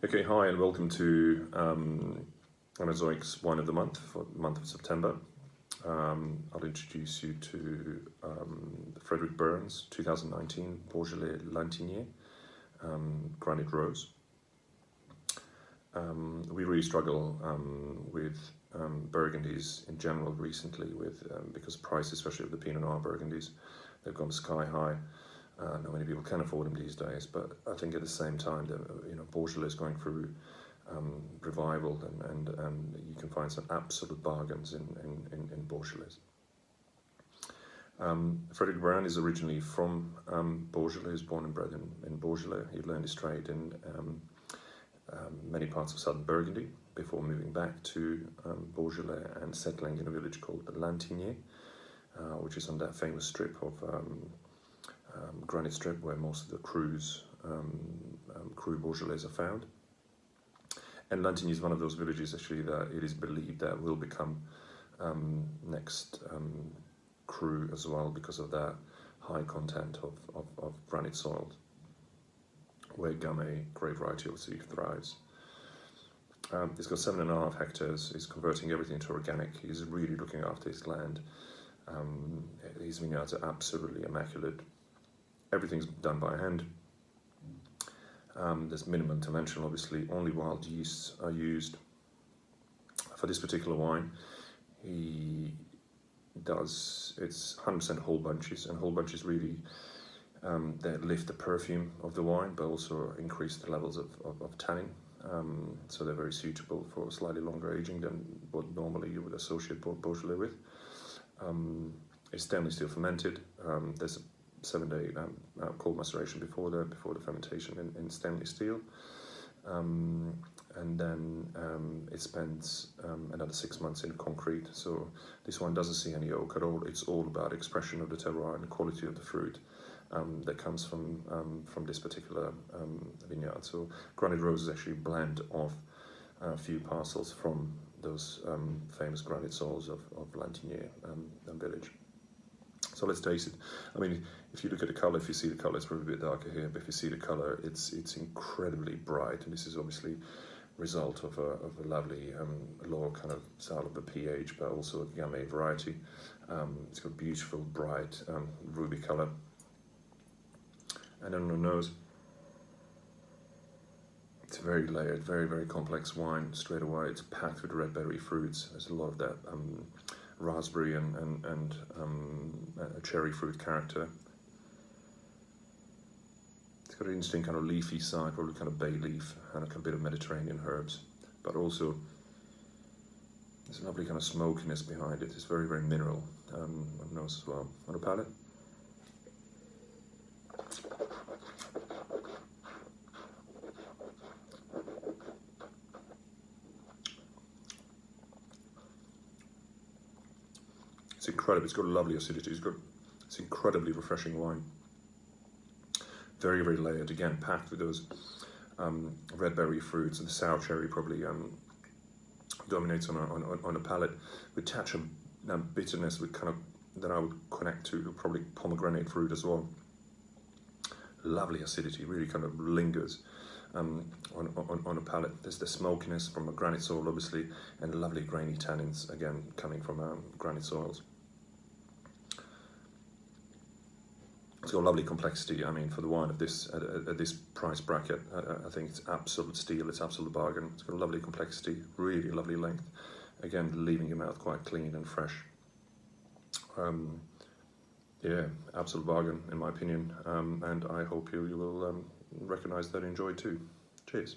Okay, hi and welcome to Enozoik's Wine of the Month for the month of September. I'll introduce you to Frédéric Berne's 2019 Beaujolais Lantignié Granit Rose. We really struggle with Burgundies in general recently, because prices, especially of the Pinot Noir Burgundies, they've gone sky high. Not many people can afford them these days, but I think at the same time, Beaujolais is going through revival, and you can find some absolute bargains in Beaujolais. Frédéric Berne is originally from Beaujolais. He was born and bred in Beaujolais. He learned his trade in many parts of southern Burgundy before moving back to Beaujolais and settling in a village called Lantignié, which is on that famous strip of Granit strip where most of the cru Beaujolais are found. And Lantignié is one of those villages actually that it is believed that will become next cru as well, because of that high content of granite soils, where Gamay, great variety, obviously thrives. He's got 7.5 hectares. He's converting everything to organic. He's really looking after his land. His vineyards are absolutely immaculate. Everything's done by hand. There's minimum intervention, obviously. Only wild yeasts are used. For this particular wine, it's 100% whole bunches, and whole bunches really they lift the perfume of the wine, but also increase the levels of tannin. So they're very suitable for slightly longer aging than what normally you would associate Beaujolais with. It's stainless steel fermented. There's a 7-day cold maceration before the fermentation in stainless steel, and then it spends another 6 months in concrete. So this one doesn't see any oak at all. It's all about expression of the terroir and quality of the fruit that comes from this particular vineyard. So Granit Rose is actually a blend of a few parcels from those famous granite soils of Lantignié village. So let's taste it. I mean, if you look at the color, if you see the color, it's probably a bit darker here, but if you see the color, it's incredibly bright, and this is obviously result of a lovely lower kind of style of the pH, but also a Gamay variety. It's got beautiful, bright ruby color. And then on the nose, it's very layered, very, very complex wine straight away. It's packed with red berry fruits. There's a lot of that raspberry and a cherry fruit character. It's got an interesting kind of leafy side, probably kind of bay leaf and a bit of Mediterranean herbs, but also there's a lovely kind of smokiness behind it. It's very, very mineral on the nose as well. On the palate, it's incredible. It's got a lovely acidity. It's incredibly refreshing wine. Very, very layered. Again, packed with those red berry fruits, and the sour cherry probably dominates on a palate, with touch of bitterness, with kind of that I would connect to probably pomegranate fruit as well. Lovely acidity, really kind of lingers on a palate. There's the smokiness from a granite soil, obviously, and lovely grainy tannins, again, coming from granite soils. It's got lovely complexity. I mean, for the wine of this at this price bracket, I think it's absolute steal. It's absolute bargain. It's got a lovely complexity, really lovely length. Again, leaving your mouth quite clean and fresh. Yeah, absolute bargain in my opinion, and I hope you will recognise that and enjoy too. Cheers.